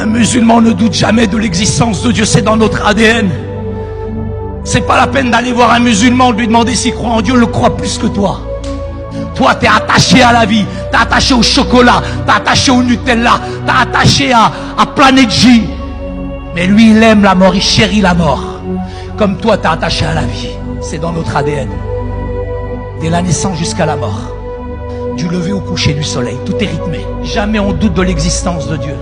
Un musulman ne doute jamais de l'existence de Dieu, c'est dans notre ADN. C'est pas la peine d'aller voir un musulman, lui demander s'il croit en Dieu, le croit plus que toi. Toi, t'es attaché à la vie, t'es attaché au chocolat, t'es attaché au Nutella, t'es attaché à Planet J. Mais lui, il aime la mort, il chérit la mort. Comme toi, t'es attaché à la vie. C'est dans notre ADN. Dès la naissance jusqu'à la mort. Du lever au coucher du soleil, tout est rythmé. Jamais on doute de l'existence de Dieu.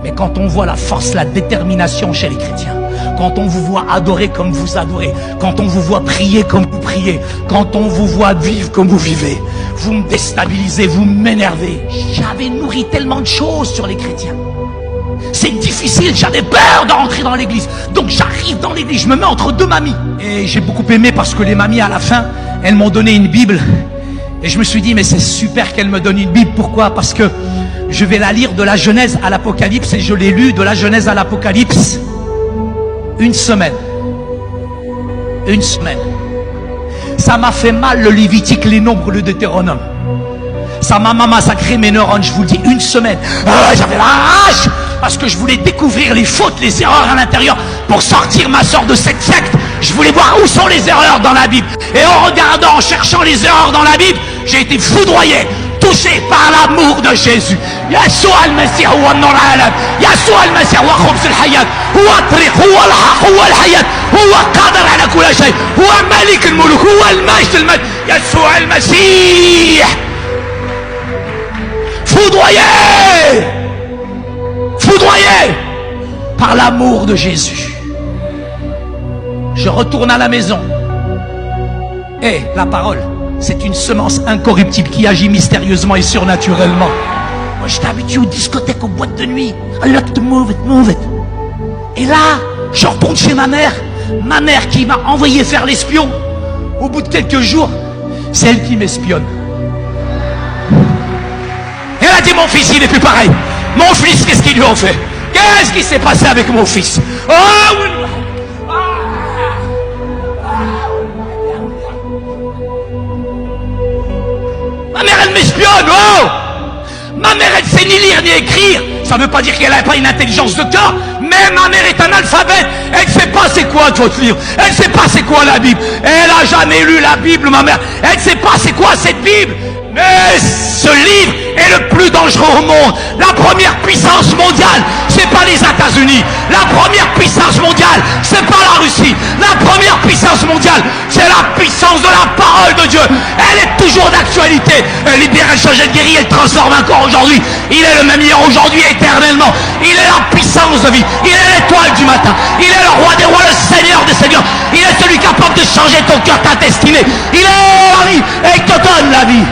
Mais quand on voit la force, la détermination chez les chrétiens, quand on vous voit adorer comme vous adorez, quand on vous voit prier comme vous priez, quand on vous voit vivre comme vous vivez, vous me déstabilisez, vous m'énervez. J'avais nourri tellement de choses sur les chrétiens. C'est difficile, j'avais peur d'entrer dans l'église. Donc j'arrive dans l'église, je me mets entre deux mamies. Et j'ai beaucoup aimé parce que les mamies, à la fin, elles m'ont donné une Bible. Et je me suis dit, mais c'est super qu'elles me donnent une Bible. Pourquoi? Parce que je vais la lire de la Genèse à l'Apocalypse. Et je l'ai lu de la Genèse à l'Apocalypse. Une semaine. Une semaine. Ça m'a fait mal le Lévitique, les Nombres, le Deutéronome. Ça m'a massacré mes neurones, je vous le dis, une semaine. J'avais la rage parce que je voulais découvrir les fautes, les erreurs à l'intérieur pour sortir ma sœur de cette secte. Je voulais voir où sont les erreurs dans la Bible. Et en regardant, en cherchant les erreurs dans la Bible, j'ai été foudroyé, touché par l'amour de Jésus. Yeshua al-Masih huwa an-nur al-alam. Yeshua al-Masih huwa khubz al-hayat. Huwa at-tariq, huwa al-haq, huwa al-hayat. Huwa qadir ala kulli shay. Huwa malik al-muluk, huwa al-majd al-majd. Yeshua al-Masih. Foudroyé, foudroyé par l'amour de Jésus. Je retourne à la maison. Et la parole, c'est une semence incorruptible qui agit mystérieusement et surnaturellement. Moi, j'étais habitué aux discothèques, aux boîtes de nuit. I like to move it, move it. Et là, je retourne chez ma mère qui m'a envoyé faire l'espion. Au bout de quelques jours, c'est elle qui m'espionne. Elle a dit, mon fils, il n'est plus pareil. Mon fils, qu'est-ce qu'ils lui ont fait? Qu'est-ce qui s'est passé avec mon fils? Oh oui. Ma mère, elle m'espionne, oh! Ma mère, elle sait ni lire ni écrire. Ça ne veut pas dire qu'elle n'a pas une intelligence de cœur, mais ma mère est analphabète. Elle ne sait pas c'est quoi votre livre. Elle ne sait pas c'est quoi la Bible. Elle n'a jamais lu la Bible, ma mère. Elle ne sait pas c'est quoi cette Bible. Mais ce livre est le plus dangereux au monde. La première puissance mondiale, c'est pas les États-Unis. La première puissance mondiale, c'est pas la Russie. La première puissance mondiale, c'est la puissance de la parole de Dieu. Elle est toujours d'actualité. Elle libère, elle change, elle guérit, elle transforme encore aujourd'hui. Il est le même hier, aujourd'hui, éternellement. Il est la puissance de vie. Il est l'étoile du matin. Il est le roi des rois, le seigneur des seigneurs. Il est celui capable de changer ton cœur, ta destinée. Il est la vie et il te donne la vie.